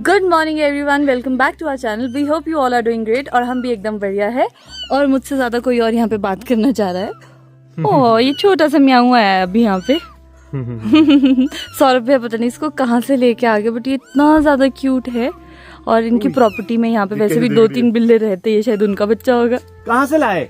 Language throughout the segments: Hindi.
Good morning everyone, welcome back to our channel. We hope you all are doing great. और हम भी एकदम बढ़िया है। और मुझसे ज़्यादा कोई और यहाँ पे बात करना चाह रहा है। ओह, ये छोटा सा म्याऊ है अभी यहाँ पे। सौरभ भैया पता नहीं इसको कहाँ से लेके आ गए, बट ये इतना ज़्यादा क्यूट है। और इनकी प्रॉपर्टी में यहाँ पे वैसे भी 2-3 बिल्ले रहते हैं, शायद उनका बच्चा होगा। कहाँ से लाए?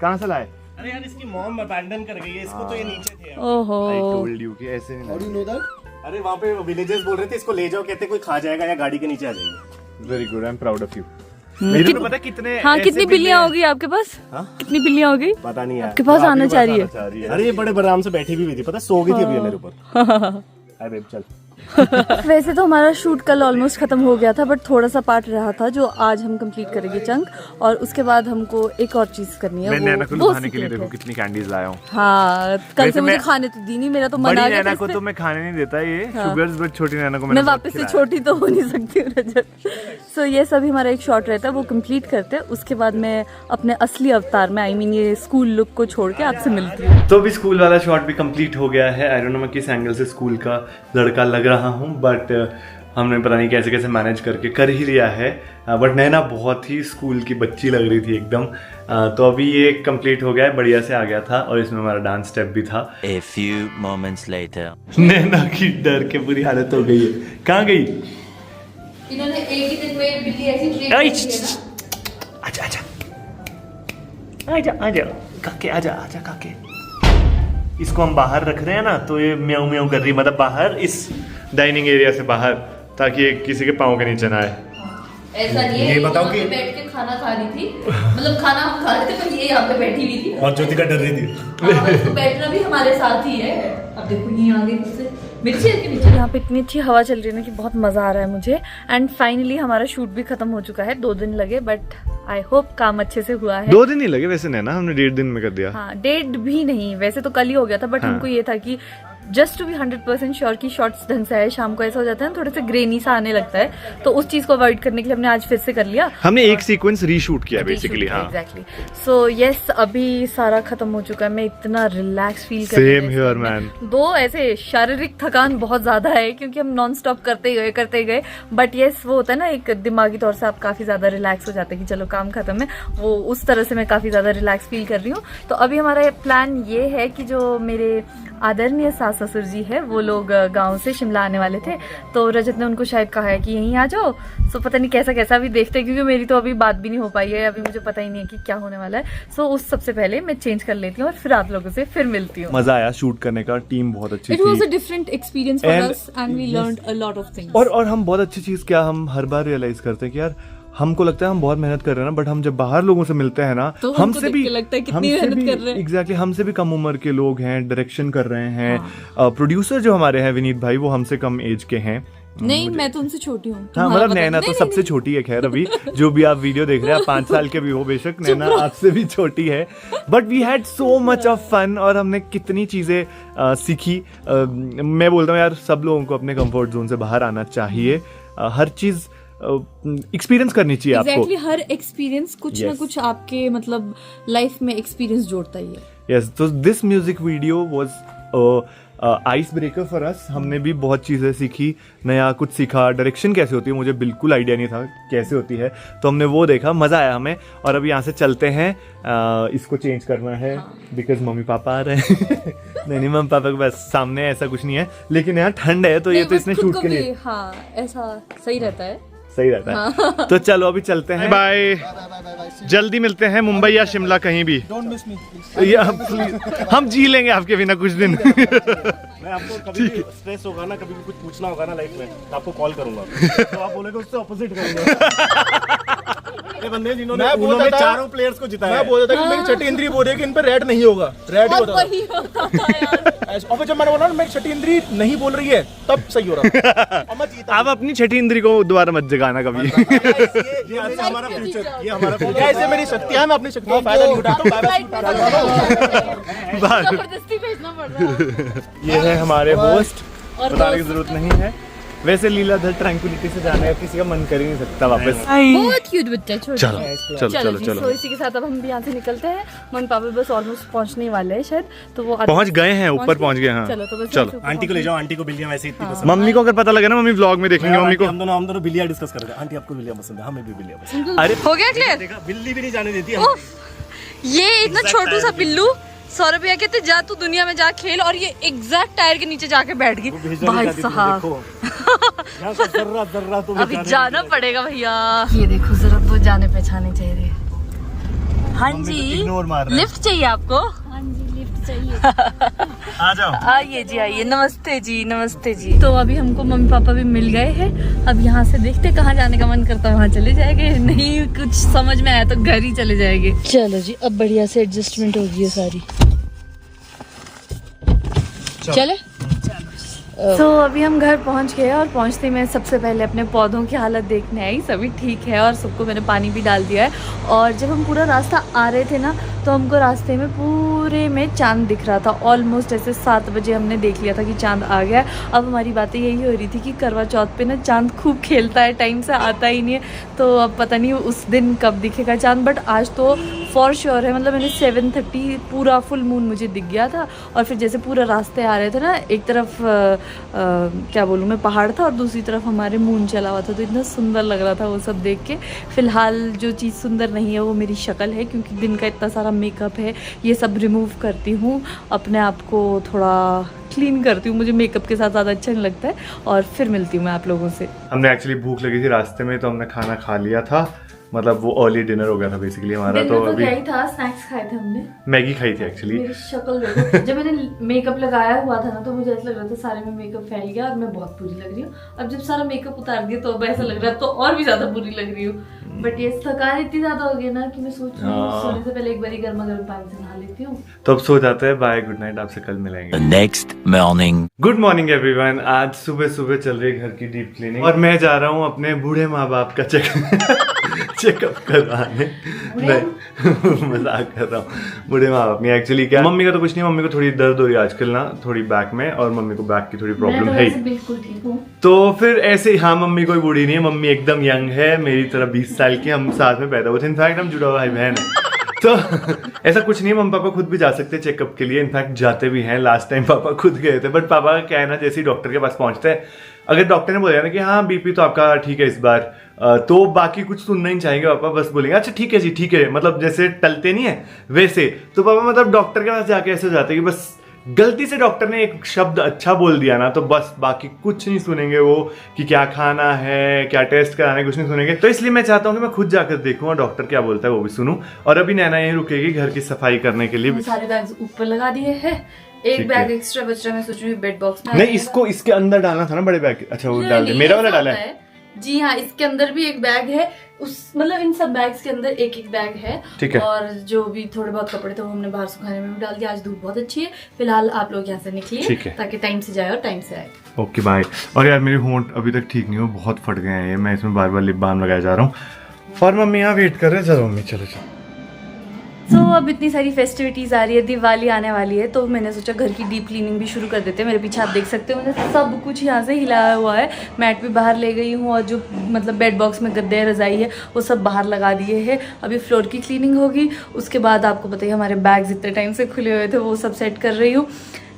कहाँ से लाए? अरे यार, इसकी मॉम अबैंडन कर गई है इसको, तो ये नीचे थे। ओहो, I told you कि ऐसे नहीं। अरे वहाँ पे विलेजर्स बोल रहे थे इसको ले जाओ, कहते कोई खा जाएगा या गाड़ी के नीचे आ जाएगी। Very good, I'm proud of you। मेरे को पता कितने हाँ, कितनी बिल्लियाँ होगी आपके पास? कितनी बिल्लियाँ होगी? पता नहीं यार, आपके पास आना चाह रही है। अरे ये बड़े आराम से बैठी भी थी, पता सो गई थी अभी मेरे ऊपर। हाय बेब, चल। वैसे तो हमारा शूट कल ऑलमोस्ट खत्म हो गया था, बट थोड़ा सा पार्ट रहा था जो आज हम कंप्लीट करेंगे चंक। और उसके बाद हमको एक और चीज करनी है। मैं नैना को वो खाने के लिए देखो कितनी कैंडीज लाया हूँ। हाँ, कल से मुझे खाने तो दी नहीं, मेरा तो मन आ गया। नैना को तो मैं खाने नहीं देता ये शुगर्स, बट छोटी नैना को मैं वापस से छोटी तो हो नहीं सकती हूँ रजत। सो ये सभी हमारा एक शॉट रहता है, वो कंप्लीट करते हैं। उसके बाद मैं अपने असली अवतार में, आई मीन ये स्कूल लुक को छोड़ के आपसे मिलती हूँ। तो अभी स्कूल वाला शॉट भी कंप्लीट हो गया है। आई डोंट नो मैं किस एंगल से स्कूल का लड़का लग रहा हूँ, बट हमने पता नहीं कैसे कैसे मैनेज करके कर ही लिया है। बट नैना बहुत ही स्कूल की बच्ची लग रही थी एकदम। तो अभी ये कंप्लीट हो गया है, बढ़िया से आ गया था। और इसमें हमारा डांस स्टेप भी था। A few moments later. नैना की डर के बुरी हालत हो गई है। कहाँ गई? इन्होंने एक ही दिन में बिल्ली ऐसी ट्रेन आई, की है ना। आजा आजा आजा आजा काके, आजा आजा काके। इसको हम बाहर रख रहे हैं ना, तो ये म्याऊ म्याऊ कर रही है, मतलब बाहर इस डाइनिंग एरिया से बाहर, ताकि ये किसी के पाँव के नीचे ना आए। ऐसा नहीं है, ये बताओ कि बैठ के खाना खा रही थी, मतलब खाना हम खा रहे थे, पर ये यहाँ पे बैठी हुई थी। और ज्योतिका डर रही थी। हाँ, इसको बैठना भी हमारे साथ ही है। अब देखो ये आ गई मुझसे मेरे चेयर के नीचे। यहाँ पे इतनी अच्छी हवा चल रही है ना कि बहुत मजा आ रहा है मुझे। एंड फाइनली हमारा शूट भी खत्म हो चुका है। 2 दिन लगे, बट आई होप काम अच्छे से हुआ है। 2 दिन ही लगे वैसे नैना, हमने 1.5 दिन में कर दिया। हाँ, 1.5 भी नहीं, वैसे तो कल ही हो गया था, बट हमको ये था कि जस्ट टू बी 100% श्योर कि शॉट्स ढंग से आए। शाम को ऐसा हो जाता है ना, थोड़े से ग्रेनी सा आने लगता है, तो उस चीज को अवॉइड करने के लिए हमने आज फिर से कर लिया। हमने एक सीक्वेंस रीशूट किया बेसिकली। हाँ, एग्जैक्टली। सो यस, अभी सारा खत्म हो चुका है। मैं इतना रिलैक्स फील कर रही हूँ। Same here man. 2 ऐसे शारीरिक थकान बहुत ज्यादा है, क्योंकि हम नॉन स्टॉप करते गए। बट यस, वो होता है ना, एक दिमागी तौर से आप काफी ज्यादा रिलैक्स हो जाते हैं कि चलो काम खत्म है। वो उस तरह से मैं काफी ज्यादा रिलैक्स फील कर रही हूँ। तो अभी हमारा प्लान ये है कि जो मेरे आदरणीय सास ससुर जी है, वो लोग गांव से शिमला आने वाले थे। तो रजत ने उनको शायद कहा है कि यहीं आ जाओ। सो पता नहीं कैसा कैसा भी देखते हैं, क्योंकि मेरी तो अभी बात भी नहीं हो पाई है। अभी मुझे पता ही नहीं है कि क्या होने वाला है। सो उस सबसे पहले मैं चेंज कर लेती हूँ और फिर आप लोगों से फिर मिलती हूँ। मजा आया शूट करने का, टीम बहुत अच्छी थी। It was a different experience for us and we learned a lot of things. और हम बहुत अच्छी चीज क्या हम हर बार रियलाइज करते हैं कि यार हमको लगता है हम बहुत मेहनत कर रहे हैं ना, बट हम जब बाहर लोगों से मिलते हैं ना, तो हमसे भी लगता है कितनी मेहनत कर रहे हैं। एग्जैक्टली, हमसे भी कम उम्र के लोग हैं, डायरेक्शन कर रहे हैं। प्रोड्यूसर जो हमारे हैं विनीत भाई, वो हमसे कम एज के हैं। नहीं, मैं तो उनसे छोटी हूँ। हाँ, मतलब नैना तो सबसे छोटी है। खैर अभी जो भी आप वीडियो देख रहे हैं, 5 साल के भी हो बेशक, नैना आपसे भी छोटी है। But we had so much of fun, और हमने कितनी चीजें सीखी। मैं बोलता हूँ यार, सब लोगों को अपने कंफर्ट जोन से बाहर आना चाहिए। हर चीज एक्सपीरियंस करनी चाहिए आपको। एग्जैक्टली, हर एक्सपीरियंस कुछ ना कुछ आपके मतलब लाइफ में एक्सपीरियंस जोड़ता ही है। यस, तो this music video was ice breaker for us. हमने भी बहुत चीज़ें सीखी, नया कुछ सीखा। डायरेक्शन कैसे होती है मुझे बिल्कुल आइडिया नहीं था कैसे होती है, तो हमने वो देखा, मज़ा आया हमें। और अभी यहाँ से चलते हैं, इसको चेंज करना है बिकॉज मम्मी पापा आ रहे हैं। नहीं, मम्मी पापा के बस सामने ऐसा कुछ नहीं है, लेकिन यहाँ ठंड है, तो ये तो इसने शूट के लिए हाँ, ऐसा सही रहता है। सही रहता है। तो चलो अभी चलते हैं। बाय, जल्दी मिलते हैं, मुंबई या शिमला कहीं भी। डोंट मिस मी। हम जी लेंगे आपके बिना कुछ दिन। मैं आपको कभी भी स्ट्रेस होगा ना, कभी भी कुछ पूछना होगा ना लाइफ में, तो आपको कॉल करूंगा, तो आप बोलेगे उससे ऑपोजिट करूंगा। ये बंदे जिन्होंने उन्होंने चारों प्लेयर्स को जिताया। मैं बोल रहा था कि मेरी छठी इंद्री बोल रही है कि इन पर रेड नहीं होगा, रेड ही होता है। और फिर जब मैंने बोला ना मेरी छठी इंद्री नहीं बोल रही है, तब सही हो रहा है। आप अपनी छठी इंद्री को दोबारा मत जगाना कभी। ये हमारा फ्यूचर, ये हमारा फ्यूचर। ऐसे मेरी शक्तियां है, मैं अपनी शक्तियों का फायदा नहीं उठाता हूं। जबरदस्ती भेजना पड़ रहा है। ये है हमारे होस्ट, बताने की जरूरत नहीं है। वैसे लीलाधर ट्रैंक्विलिटी से जाने का किसी का मन कर ही नहीं सकता वापस। बहुत क्यूट बच्चा है, छोटा चलो है। चलो चलो चलो जी, चलो तो इसी के साथ अब हम भी यहाँ से निकलते हैं। मम्मी पापा बस ऑलमोस्ट पहुँचने वाले हैं शायद, तो वो पहुंच गए हैं, ऊपर पहुंच गए। हाँ चलो तो बस चलो। यहाँ से आंटी को ले जाओ, आंटी को बिल्लियां वैसे इतनी पसंद मम्मी को अगर पता लगे ना, मम्मी व्लॉग में देखेंगे मम्मी को। हम दोनों बिल्लियां डिस्कस कर रहे हैं। आंटी आपको बिल्लियां पसंद है, हमें भी बिल्लियां पसंद है। अरे हो गया क्लियर। देखा, बिल्ली भी नहीं जाने देती है। ये इतना छोटू सा बिल्लू, सौरभ भैया कहते जा तू दुनिया में जा खेल, और ये एग्जैक्ट टायर के नीचे जाके बैठ गई। भाई साहब जर्रा तो अभी जाना पड़ेगा भैया। ये देखो जरा वो जाने पहचाने चेहरे। हाँ जी, इग्नोर मार रहा है। लिफ्ट चाहिए आपको? हाँ जी, लिफ्ट चाहिए। आ जाओ। आइए जी, आइए। नमस्ते जी, नमस्ते जी। तो अभी हमको मम्मी पापा भी मिल गए हैं। अब यहाँ से देखते कहाँ जाने का मन करता है वहाँ चले जाएंगे, नहीं कुछ समझ में आया तो घर ही चले जाएंगे। चलो जी, अब बढ़िया से एडजस्टमेंट होगी है सारी। चले तो अभी हम घर पहुंच गए, और पहुंचते मैं सबसे पहले अपने पौधों की हालत देखने आई। सभी ठीक है और सबको मैंने पानी भी डाल दिया है। और जब हम पूरा रास्ता आ रहे थे ना, तो हमको रास्ते में पूरे में चांद दिख रहा था। ऑलमोस्ट ऐसे 7 बजे हमने देख लिया था कि चांद आ गया है। अब हमारी बातें यही हो रही थी कि करवा चौथ पे ना चांद खूब खेलता है, टाइम से आता ही नहीं है, तो अब पता नहीं उस दिन कब दिखेगा चांद। बट आज तो फॉर श्योर है, मतलब मैंने 7:30 पूरा फुल मून मुझे दिख गया था। और फिर जैसे पूरा रास्ते आ रहे थे ना, एक तरफ क्या बोलूँ मैं, पहाड़ था और दूसरी तरफ हमारे मून चला हुआ था, तो इतना सुंदर लग रहा था वो सब देख के। फिलहाल जो चीज़ सुंदर नहीं है वो मेरी शक्ल है, क्योंकि दिन का इतना सारा मेकअप है, ये सब रिमूव करती हूँ, अपने आप को थोड़ा क्लीन करती हूँ। मुझे मेकअप के साथ ज़्यादा अच्छा नहीं लगता है। और फिर मिलती हूँ मैं आप लोगों से। हमने एक्चुअली भूख लगी थी रास्ते में, तो हमने खाना खा लिया था, मतलब वो अर्ली डिनर हो गया था बेसिकली हमारा। तो अभी क्या ही था, स्नैक्स खाए थे हमने। मैगी खाई थी एक्चुअली। मेरी शक्ल देखो, जब मैंने मेकअप लगाया हुआ था ना, तो मुझे ऐसा लग रहा था सारे में मेकअप फैल गया और मैं बहुत बुरी लग रही हूँ। अब जब सारा मेकअप उतार दिया तो अब ऐसा लग रहा है तो और भी ज्यादा बुरी लग रही हूँ। बट ये थकान इतनी ज्यादा हो गई ना कि मैं सोच रही हूँ सोने से पहले एक बार गर्मा गर्म पानी से नहा लेती हूँ। तो अब सो जाते हैं। बाय, गुड नाइट, आपसे कल मिलेंगे। The next morning. Good morning everyone. आज सुबह सुबह चल रही है घर की डीप क्लीनिंग, और मैं जा रहा हूँ अपने बूढ़े माँ बाप का चेकअप करवाने। नहीं मजाक कर रहा हूँ। बूढ़े माँ बाप नहीं, एक्चुअली क्या, मम्मी का तो कुछ नहीं, मम्मी को थोड़ी दर्द हो रही है आजकल ना, थोड़ी बैक में, और मम्मी को बैक की थोड़ी प्रॉब्लम है। बिल्कुल ठीक हूँ। तो फिर ऐसे, हाँ मम्मी कोई बूढ़ी नहीं है, मम्मी एकदम यंग है, मेरी तरह 20 साल की। हम साथ में पैदा हुए थे, इनफैक्ट हम जुड़ा हुआ भाई बहन है। तो ऐसा कुछ नहीं है, मम्मी पापा खुद भी जा सकते हैं चेकअप के लिए, इनफैक्ट जाते भी हैं। लास्ट टाइम पापा खुद गए थे, बट पापा का क्या है ना, जैसे ही डॉक्टर के पास पहुंचते हैं, अगर डॉक्टर ने बोला ना कि हाँ बीपी तो आपका ठीक है इस बार, तो बाकी कुछ सुनना ही चाहेंगे पापा, बस बोलेंगे अच्छा ठीक है जी ठीक है, मतलब जैसे टलते नहीं है वैसे। तो पापा मतलब डॉक्टर के पास जाके ऐसे हो जाते हैं कि बस गलती से डॉक्टर ने एक शब्द अच्छा बोल दिया ना, तो बस बाकी कुछ नहीं सुनेंगे वो, कि क्या खाना है, क्या टेस्ट कराना है, कुछ नहीं सुनेंगे। तो इसलिए मैं चाहता हूँ कि मैं खुद जाकर देखूँ और डॉक्टर क्या बोलता है वो भी सुनूं। और अभी नैना यहीं रुकेगी घर की सफाई करने के लिए। सारे बैग्स ऊपर लगा दिए हैं, एक बैग एक्स्ट्रा बच रहा है, मैं सोच रही हूँ बेड बॉक्स में। नहीं, इसको इसके अंदर डालना था ना बड़े बैग। अच्छा वो डाल दिया, मेरा वाला डाला है। जी हाँ, इसके अंदर भी एक बैग है, उस मतलब इन सब बैग्स के अंदर एक एक बैग है। ठीक है। और जो भी थोड़े बहुत कपड़े थे वो हमने बाहर सुखाने में भी डाल दिया। आज धूप बहुत अच्छी है। फिलहाल आप लोग यहाँ से निकलिए, ठीक है, ताकि टाइम से जाए और टाइम से आए। Okay bye. और यार मेरे होंठ अभी तक ठीक नहीं हो, बहुत फट गए हैं ये, मैं इसमें बार बार लिप बाम लगाया जा रहा हूँ। और मम्मी यहाँ वेट कर रहे हैं। चलो मम्मी चलो चलो। तो अब इतनी सारी फेस्टिविटीज आ रही है, दिवाली आने वाली है, तो मैंने सोचा घर की डीप क्लीनिंग भी शुरू कर देते हैं। मेरे पीछे आप देख सकते हो, मैंने सब कुछ यहाँ से हिलाया हुआ है। मैट भी बाहर ले गई हूँ, और जो मतलब बेड बॉक्स में गद्दे रजाई है वो सब बाहर लगा दिए हैं। अभी फ्लोर की क्लीनिंग होगी, उसके बाद आपको पता ही हमारे बैग्स इतने टाइम से खुले हुए थे वो सब सेट कर रही हूँ।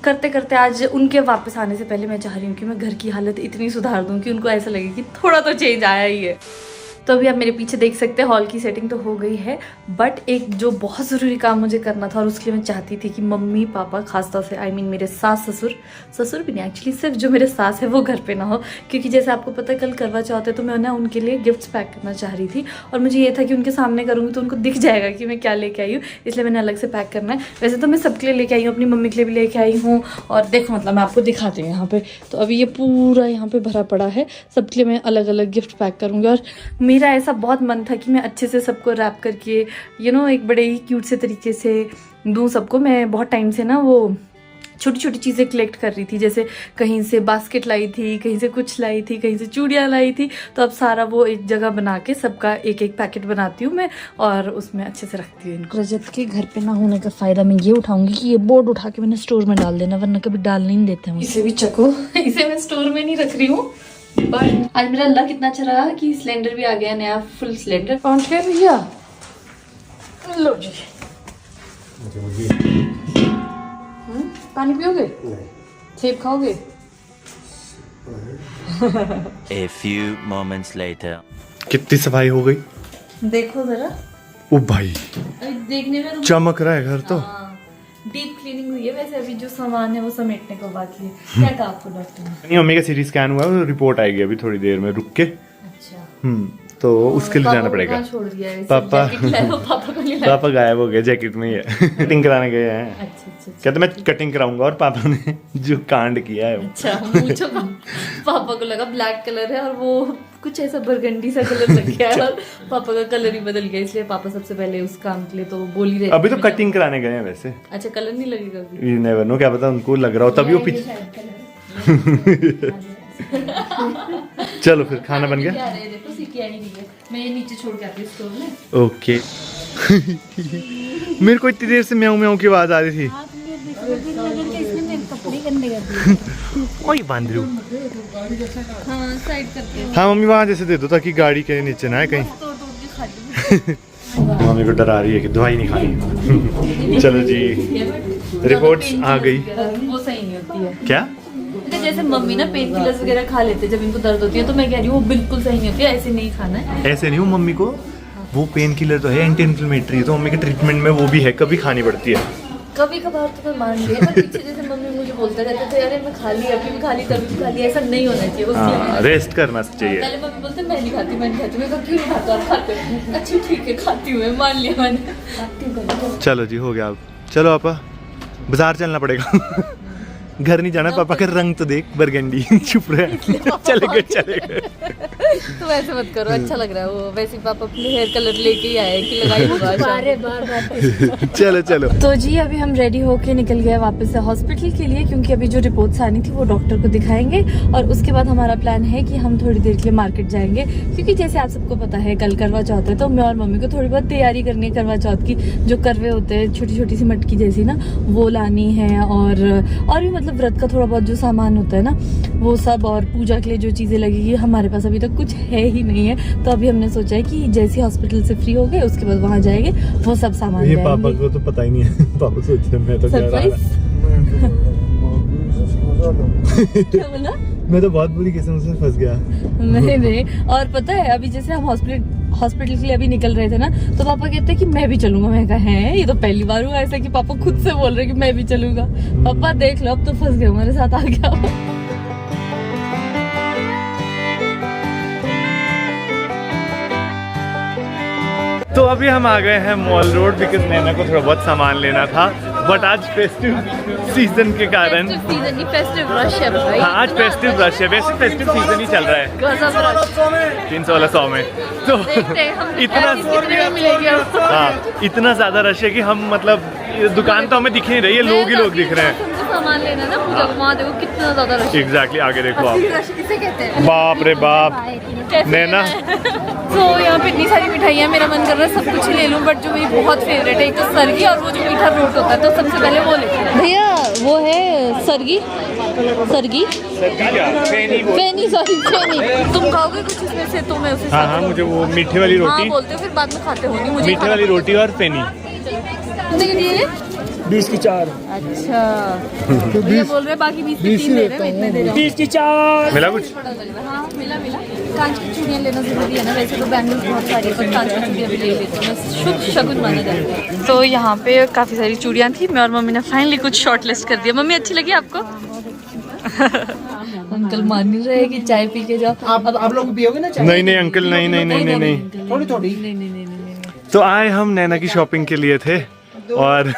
करते करते आज उनके वापस आने से पहले मैं चाह रही हूँ कि मैं घर की हालत इतनी सुधार दूँ कि उनको ऐसा लगे कि थोड़ा तो चेंज आया ही है। तो अभी आप मेरे पीछे देख सकते हैं, हॉल की सेटिंग तो हो गई है, बट एक जो बहुत ज़रूरी काम मुझे करना था, और उसके लिए मैं चाहती थी कि मम्मी पापा, खासतौर से आई मीन मेरे सास ससुर भी नहीं, एक्चुअली सिर्फ जो मेरे सास है वो घर पे ना हो, क्योंकि जैसे आपको पता है कल करवा चौथ है, तो मैं ना उनके लिए गिफ्ट्स पैक करना चाह रही थी। और मुझे ये था कि उनके सामने करूँगी तो उनको दिख जाएगा कि मैं क्या लेके आई हूँ, इसलिए मैंने अलग से पैक करना है। वैसे तो मैं सबके लिए लेके आई हूँ, अपनी मम्मी के लिए भी लेके आई हूँ। और देखो मतलब मैं आपको दिखाती हूँ यहाँ पे, तो अभी ये पूरा यहाँ पे भरा पड़ा है, सबके लिए मैं अलग अलग गिफ्ट पैक करूँगी। और मेरा ऐसा बहुत मन था कि मैं अच्छे से सबको रैप करके एक बड़े ही क्यूट से तरीके से दूँ सबको। मैं बहुत टाइम से ना वो छोटी छोटी चीज़ें कलेक्ट कर रही थी, जैसे कहीं से बास्केट लाई थी, कहीं से कुछ लाई थी, कहीं से चूड़ियाँ लाई थी, तो अब सारा वो एक जगह बना के सबका एक एक पैकेट बनाती हूँ मैं, और उसमें अच्छे से रखती हूँ इनको। रजत के घर पे ना होने का फ़ायदा मैं ये उठाऊंगी कि ये बोर्ड उठा के मैंने स्टोर में डाल देना, वरना कभी डालने नहीं देते हैं। इसे भी चको, इसे मैं स्टोर में नहीं रख रही हूँ, बट आज मेरा लक इतना अच्छा रहा कि सिलेंडर भी आ गया नया, फुल सिलेंडर पहुंच गया भैया। लो जी। पानी पियोगे? सेब खाओगे? A few moments later. कितनी सफाई हो गई? देखो जरा, ओ भाई अभी देखने में चमक रहा है घर तो। डीप क्लीनिंग हुई है, वैसे अभी जो सामान है वो समेटने को बाकी है। क्या कहा आपको डॉक्टर ने? नहीं, मम्मी का सीटी स्कैन हुआ है, रिपोर्ट आएगी अभी थोड़ी देर में, रुक के। अच्छा, तो उसके लिए पापा जाना को पड़ेगा। कहाँ छोड़ दिया है? पापा जैकेट लाए हो, पापा को नहीं लाए? पापा गायब हो गए, जैकेट में ही है। कटिंग कराने गए हैं। अच्छा अच्छा कहते मैं कटिंग कराऊंगा, और पापा ने जो कांड किया है अच्छा, मूंछों का पापा को लगा ब्लैक कलर है और वो कुछ ऐसा बरगंडी सा कलर लग गया है और पापा का कलर ही बदल गया, इसलिए पापा सबसे पहले उस काम के लिए तो बोल ही रहे। अभी तो कटिंग कराने गए हैं वैसे। अच्छा, कलर नहीं लगेगा अभी? यू नेवर नो, क्या पता उनको लग रहा हो तभी वो पीछे। चलो फिर खाना बन गया। देखो सीटी आई नहीं है, मैं ये नीचे छोड़ के आती हूँ स्टोर में। ओके। मेरे को इतनी देर से म्याऊं म्याऊं की आवाज आ रही थी। इसने मेरे कपड़े गंदे कर दिए। ओए बांदरू। हाँ, साइड करके हाँ मम्मी, वहाँ जैसे दे दो ताकि गाड़ी के नीचे ना आए कहीं। तोड़ तोड़ के खा ली। मम्मी को डरा रही है कि दवाई नहीं खानी। चलो जी, रिपोर्ट्स आ गई। वो सही नहीं होती है। क्या? तो जैसे मम्मी ना पेन किलर्स वगैरह खा लेते जब इनको दर्द होती है, तो मैं कह रही हूँ वो बिल्कुल सही नहीं होती है, ऐसे नहीं खाना है। ऐसे नहीं, वो मम्मी को वो पेन किलर तो है, एंटी इन्फ्लेमेटरी, तो मम्मी के ट्रीटमेंट में वो भी है, कभी खानी पड़ती है। कभी कभार तो मैं मान रही है, पर पीछे जैसे मम्मी मुझे बोलते रहते थे, अरे मैं खा ली, अभी भी खा ली, तभी भी खा ली, ऐसा नहीं होना चाहिए। हाँ, रेस्ट करना चाहिए। पहले मम्मी बोलते मैं नहीं खाती, मैं नहीं खाती, मैं कहा क्यों नहीं खाता, आप खाते हो? अच्छा ठीक है, खाती हूँ मैं, मान लिया मैंने। चलो जी, हो गया अब। चलो पापा, बाजार चलना पड़ेगा। घर नहीं जाना, पापा का रंग तो देख, बरगंडी। चुप रहे। चले गए। तो वैसे मत करो, अच्छा लग रहा है वो। वैसे पापा अपने हेयर कलर लेके ही आए कि लगाई होगा बार चलो चलो। तो जी अभी हम रेडी होके निकल गए वापस से हॉस्पिटल के लिए, क्योंकि अभी जो रिपोर्ट्स आनी थी वो डॉक्टर को दिखाएंगे और उसके बाद हमारा प्लान है कि हम थोड़ी देर के लिए मार्केट जाएंगे, क्योंकि जैसे आप सबको पता है कल करवा चौथ है, तो मैं और मम्मी को थोड़ी बहुत तैयारी करनी है करवा चौथ की। जो करवे होते हैं छोटी छोटी सी मटकी जैसी ना, वो लानी है, और भी मतलब व्रत का थोड़ा बहुत जो सामान होता है ना वो सब, और पूजा के लिए जो चीज़ें लगेगी, हमारे पास अभी तक कुछ है ही नहीं है। तो अभी हमने सोचा है कि जैसे हॉस्पिटल से फ्री हो गए उसके बाद वहाँ जाएंगे, वो सब सामान ये ले पापा आएंगे। को तो पता ही नहीं है। पापा सोच रहे मैं तो सरप्राइज। क्या बोला? मैं तो बहुत बुरी किस्म से फंस गया। नहीं, और पता है अभी जैसे हम हॉस्पिटल के लिए अभी निकल रहे थे ना, तो पापा कहते हैं कि मैं भी चलूंगा। मैं कहा है, ये तो पहली बार हुआ ऐसा कि पापा खुद से बोल रहे कि मैं भी चलूंगा। पापा देख लो, अब तो फंस गए, हमारे साथ आ गया। तो अभी हम आ गए हैं मॉल रोड, बिकॉज नैना को थोड़ा बहुत सामान लेना था, बट आज फेस्टिव सीजन के कारण, फेस्टिव रश है भाई। हाँ आज फेस्टिव रश है। वैसे फेस्टिव सीजन ही चल रहा है। 300 वाला 100 में तो इतना ज्यादा रश है कि हम मतलब दुकान तो हमें दिख नहीं रही है, लोग ही लोग दिख रहे हैं। सामान लेना ना पूजा को, वहाँ देखो कितना ज्यादा रश है। एग्जैक्टली, आगे देखो आप। रश किसे कहते हैं? बाप रे बाप। नैना तो यहाँ पे इतनी सारी मिठाइयाँ, मेरा मन कर रहा है सब कुछ ही ले लूँ, बट जो मेरी बहुत फेवरेट है एक तो सरगी, और वो जो मीठा रोट होता है, तो सबसे पहले वो लेते हैं भैया। वो है सरगी फेनी, सॉरी फेनी। तुम खाओगे कुछ इसमें से? तो मैं उसे हाँ, मुझे वो मीठे वाली हाँ रोटी, बोलते हो, फिर बाद में खाते होंगे। मुझे मीठे वाली रोटी और फेनी। कितने के दिए? 20 की 4। अच्छा, ये बोल रहे बाकी 20 की 3 ले रहे, मैं इतने दे रहा हूँ। 20 की 4। मिला कुछ? हाँ मिला। कांच की चूड़ियाँ लेना जरूरी है ना, वैसे तो बैंगल्स बहुत सारी, पर कांच की चूड़ियाँ भी ले लेते हैं, शुभ शगुन माना जाता है। तो यहाँ पे काफ़ी सारी चूड़ियाँ थी, मैं और मम्मी ने फाइनली कुछ शॉर्ट लिस्ट कर दिया। मम्मी अच्छी लगी आपको? अंकल मान नहीं रहे कि चाय पी के जाओ। आप लोग पियोगे ना चाय? नहीं अंकल, नहीं। थोड़ी। नहीं। तो आए हम नैना की शॉपिंग के लिए थे, और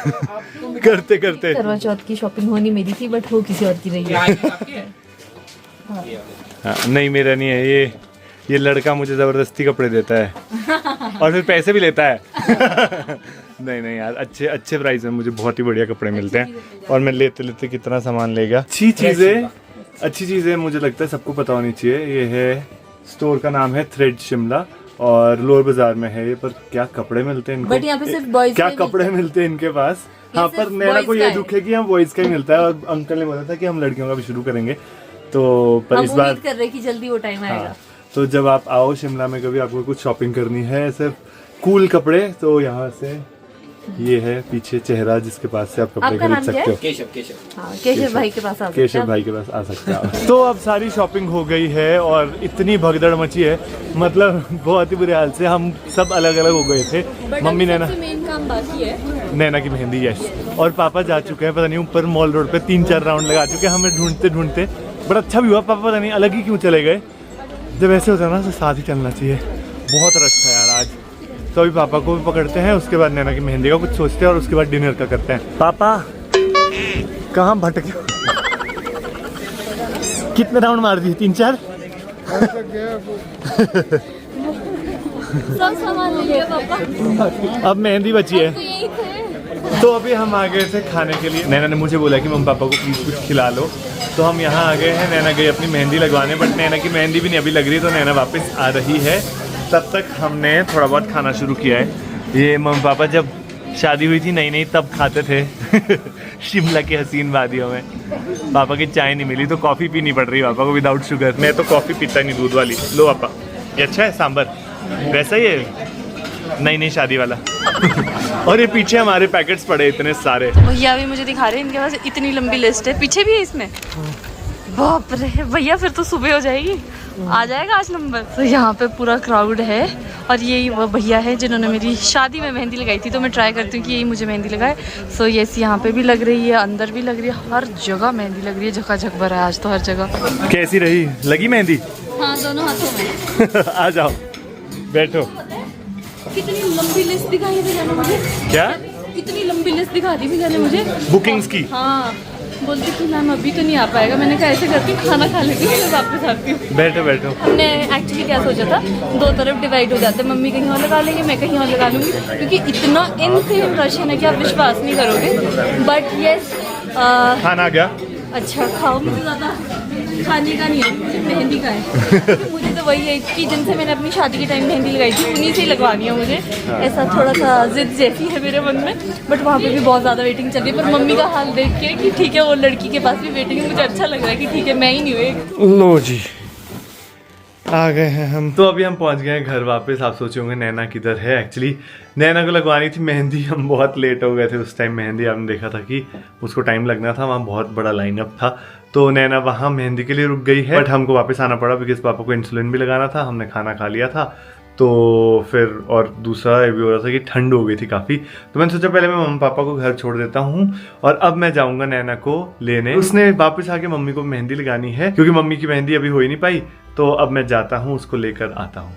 करते करवा चौथ की शॉपिंग होनी मेरी थी, बट हो किसी और की रही है। हाँ, नहीं मेरा नहीं है ये लड़का मुझे जबरदस्ती कपड़े देता है और फिर पैसे भी लेता है। नहीं यार, अच्छे प्राइस में मुझे बहुत ही बढ़िया कपड़े मिलते हैं, और मैं लेते कितना सामान ले गया। अच्छी चीज़ें मुझे लगता है सबको पता होनी चाहिए। ये है स्टोर का नाम है थ्रेड शिमला, और लोअर बाजार में है ये, पर क्या कपड़े मिलते हैं इनको। बट यहाँ पे सिर्फ बॉयज क्या कपड़े मिलते हैं इनके पास। हाँ, पर नैना को ये दुख है कि हम बॉयज का ही मिलता है, और अंकल ने बोला था कि हम लड़कियों का भी शुरू करेंगे, तो पर हम इस बार उम्मीद कर रहे हैं कि जल्दी वो टाइम आएगा। हाँ, तो जब आप आओ शिमला में कभी, आपको कुछ शॉपिंग करनी है सिर्फ कूल कपड़े, तो यहाँ से ये है पीछे चेहरा जिसके पास से आप कपड़े आपका खरीद नाम क्या सकते है? हो। हाँ, केशव भाई के पास आ सकते हैं केशव आप। भाई के पास आ सकते हैं आप। तो अब सारी शॉपिंग हो गई है और इतनी भगदड़ मची है, मतलब बहुत ही बुरे हाल से हम सब अलग अलग हो गए थे। मम्मी ने ना मेन काम बाकी है, नैना की मेहंदी, यस, और पापा जा चुके हैं, पता नहीं ऊपर मॉल रोड पे 3-4 राउंड लगा चुके हैं हमें ढूंढते ढूंढते। बड़ा अच्छा भी हुआ, पापा पता नहीं अलग ही क्यों चले गए। जब ऐसे होता है ना तो साथ ही चलना चाहिए। बहुत रश था यार आज, तो अभी पापा को भी पकड़ते हैं, उसके बाद नैना की मेहंदी का कुछ सोचते हैं और उसके बाद डिनर का करते हैं। पापा कहाँ भटके? कितने राउंड मार दिए? 3-4? सब सामान ले लिया पापा, अब मेहंदी बची है। तो यही थे। तो अभी हम आ गए थे खाने के लिए। नैना ने मुझे बोला कि मम्मी पापा को प्लीज़ कुछ खिला लो, तो हम यहाँ आ गए हैं। नैना गई अपनी मेहंदी लगवाने, बट नैना की मेहंदी भी नहीं अभी लग रही, तो नैना वापस आ रही है। तब तक हमने थोड़ा बहुत खाना शुरू किया है। ये मम्मी पापा जब शादी हुई थी नई नई तब खाते थे शिमला की हसीन वादियों में। पापा की चाय नहीं मिली तो कॉफ़ी पीनी पड़ रही पापा को विदाउट शुगर। मैं तो कॉफ़ी पीता नहीं, दूध वाली। लो पापा, ये अच्छा है सांभर, वैसा ही है नई नई शादी वाला और ये पीछे हमारे पैकेट्स पड़े इतने सारे। भैया भी मुझे दिखा रहे हैं, इनके पास इतनी लंबी लिस्ट है, पीछे भी है इसमें। बाप रे भैया, फिर तो सुबह हो जाएगी, आ जाएगा आज नंबर। तो यहाँ पे पूरा क्राउड है और यही वो भैया है जिन्होंने मेरी शादी में मेहंदी लगाई थी, तो मैं ट्राई करती हूँ कि यही मुझे मेहंदी लगाए। सो यस, यहाँ पे भी लग रही है, अंदर भी लग रही है, हर जगह मेहंदी लग रही है, झकाझक भरा है आज तो हर जगह। कैसी रही, लगी मेहंदी? हाँ, दोनों हाथों में। आ जाओ बैठो। कितनी लंबी लिस्ट दिखाई थी मैंने मुझे। क्या? कितनी लंबी लिस्ट दिखा दी मैंने मुझे बुकिंग्स की? हाँ, बोलती कि मैम अभी तो नहीं आ पाएगा। मैंने कहा ऐसे करती हूँ, खाना खा लेती हूँ, फिर वापस आती हूँ। बैठो बैठो। हमने एक्चुअली क्या सोचा था, दो तरफ डिवाइड हो जाते, मम्मी कहीं और लगा लेंगे, मैं कहीं और लगा लूँगी, क्योंकि इतना इनसेन रश है ना कि आप विश्वास नहीं करोगे। बट यस, खाना आ गया? अच्छा खाओ, मुझे ज़्यादा खाने का नहीं है, मुझे मेहंदी का है। मुझे तो वही है कि जिनसे मैंने अपनी शादी के टाइम मेहंदी लगाई थी उन्हीं से ही लगवानी है मुझे। ऐसा थोड़ा सा जिद जैसी है मेरे मन में, बट वहाँ पे भी बहुत ज़्यादा वेटिंग चल रही है। पर मम्मी का हाल देख के कि ठीक है वो लड़की के पास भी वेटिंग है, मुझे अच्छा लग रहा है कि ठीक है मैं ही नहीं हुई। लो जी, आ गए हैं हम। तो अभी हम पहुंच गए हैं घर वापस। आप सोचे होंगे नैना किधर है। एक्चुअली नैना को लगवानी थी मेहंदी, हम बहुत लेट हो गए थे उस टाइम। मेहंदी आपने देखा था कि उसको टाइम लगना था, वहाँ बहुत बड़ा लाइनअप था, तो नैना वहाँ मेहंदी के लिए रुक गई है। बट हमको वापस आना पड़ा बिकॉज पापा को इंसुलिन भी लगाना था, हमने खाना खा लिया था। तो फिर और दूसरा ये भी हो रहा था कि ठंड हो गई थी काफ़ी, तो मैंने सोचा पहले मैं मम्मी पापा को घर छोड़ देता हूँ और अब मैं जाऊँगा नैना को लेने। उसने वापस आके मम्मी को मेहंदी लगानी है क्योंकि मम्मी की मेहंदी अभी हो ही नहीं पाई, तो अब मैं जाता हूँ उसको लेकर आता हूँ।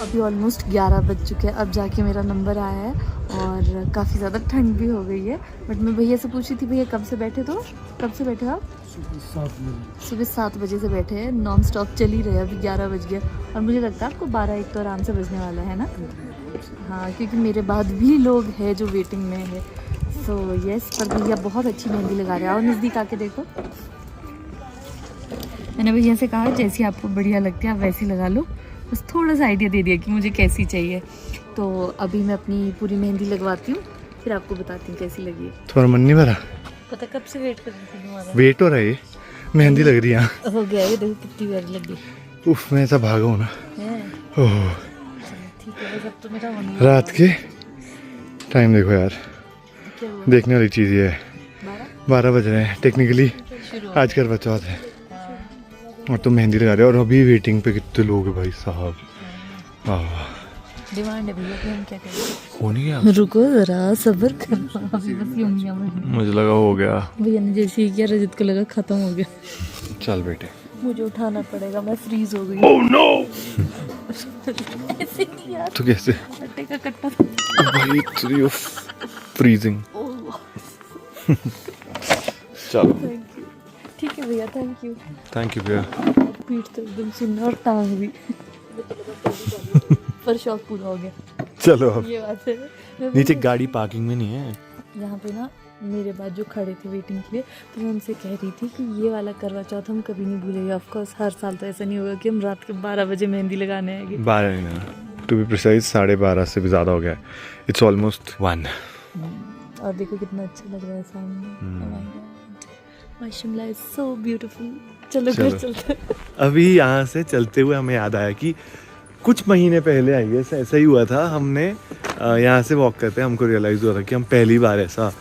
अभी ऑलमोस्ट 11 बज चुके हैं, अब जाके मेरा नंबर आया है और काफ़ी ज़्यादा ठंड भी हो गई है। बट मैं भैया से पूछी थी, भैया कब से बैठे, तो कब से बैठे आप? सुबह 7 बजे से बैठे हैं, नॉन स्टॉप चल ही रहे हैं। अभी 11 बज गया और मुझे लगता है आपको 12-1 तो आराम से बजने वाला है ना। हाँ, क्योंकि मेरे बाद भी लोग हैं जो वेटिंग में है। सो यस, पर भैया बहुत अच्छी मेहंदी लगा रहे हैं। और नज़दीक आके देखो, मैंने भैया से कहा जैसी आपको बढ़िया लगती है आप वैसी लगा लो, बस थोड़ा सा आइडिया दे दिया कि मुझे कैसी चाहिए। तो अभी मैं अपनी पूरी मेहंदी लगवाती हूँ, फिर आपको बताती हूँ कैसी लगी है। तुम्हारा मन नहीं भरा? पता कब से वेट कर रही थी तुम्हारा। वेट हो रहा है, मेहंदी लग रही है। हो गया ये, देखो कितनी प्यारी लगी उफ, मैं ऐसा भागा हूँ ना। है। ओह, ठीक है, बस अब तो मेरा होने रात के टाइम देखो यार, क्या हुआ? देखने वाली चीज़ ये है। 12 बज रहे हैं टेक्निकली, शुरू आज करवा चौथ है और तुम मेहंदी लगा रहे हो और अभी वेटिंग पे कितने लोग हैं भाई साहब। डिमांड है भैया कि हम क्या करें। हो नहीं गया? रुको जरा, सब्र करो, अभी बस यूं ही है। मुझे लगा हो गया। भैया ने जैसे ही किया, रजत को लगा खत्म हो गया। चल बेटे, मुझे उठाना पड़ेगा, मैं फ्रीज हो गई। Oh no. ऐसे नहीं यार, तो कैसे? आटे का कट्टा था। भाई तेरी फ्रीजिंग। चलो ठीक है भैया, थैंक यू। थैंक यू भैया। पीठ तो एकदम सुनना और टांग भी पर शौक पूरा हो गया। चलो अब ये बात है। नीचे गाड़ी पार्किंग में नहीं है। यहाँ पे ना मेरे बाद जो खड़े थे वेटिंग के लिए, तो मैं उनसे कह रही थी कि ये वाला करवा चौथ हम कभी नहीं भूलेंगे। ऑफ कोर्स हर साल तो ऐसा नहीं होगा कि हम रात के 12 बजे मेहंदी लगाने आएंगे। 12 नहीं ना, टू बी प्रिसाइज 12:30 से भी ज़्यादा हो गया है। It's almost 1। और देखो कितना अच्छा लग रहा है सामने। Oh my God. My Shimla is so beautiful. चलो चलो। घर चलते हैं। अभी यहाँ से चलते हुए हमें याद आया कि कुछ महीने पहले आई गेस ऐसा ही हुआ था। हमने यहाँ से वॉक करते हमको रियलाइज हुआ था कि हम पहली बार ऐसा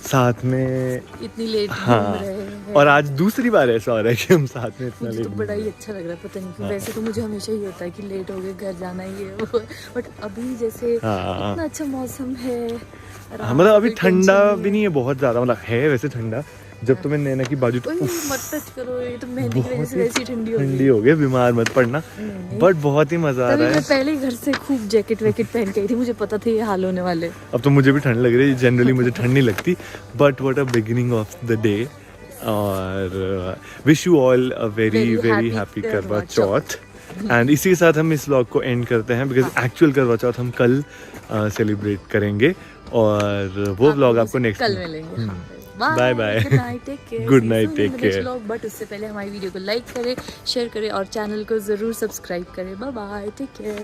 साथ में, इतनी लेट हाँ, घूम रहे हैं। और आज दूसरी बार ऐसा हो रहा है कि हम साथ में इतना मुझे लेट तो घूम बड़ा रहे ही हैं। अच्छा लग रहा है, पता नहीं क्यों। हाँ। वैसे तो मुझे हमेशा ही होता है कि लेट हो गए घर जाना ही है वो, बट अभी जैसे हाँ। इतना अच्छा मौसम है। हाँ, मतलब अभी कोई ठंडा टेंशन भी नहीं है बहुत ज्यादा, मतलब है वैसे ठंडा। जब तुम्हें नैना की बाजू तो ओए, मत टच करो, ये तो मेहंदी की वजह से वैसी ठंडी हो ठंडी गई। हो गई, बीमार मत पड़ना। नहीं। बट बहुत ही मजा आ तभी रहा मैं है। पहले ही घर से खूब जैकेट वैकेट पहन के आई थी, मुझे पता था ये हाल होने वाले। अब तो मुझे भी ठंड लग रही है, जनरली मुझे ठंड नहीं लगती, but what a beginning of the day. और wish you all a very Very very happy happy Karva Karva Chauth. And इसी के साथ हम इस व्लॉग को एंड करते हैं, बिकॉज एक्चुअल करवा चौथ हम कल सेलिब्रेट करेंगे, और वो व्लॉग आपको नेक्स्ट कल मिलेंगे। Bye bye. Good night, take care. Good night, take care. But उससे पहले हमारी वीडियो को लाइक करें, शेयर करें और चैनल को जरूर सब्सक्राइब करें। Bye bye, take care.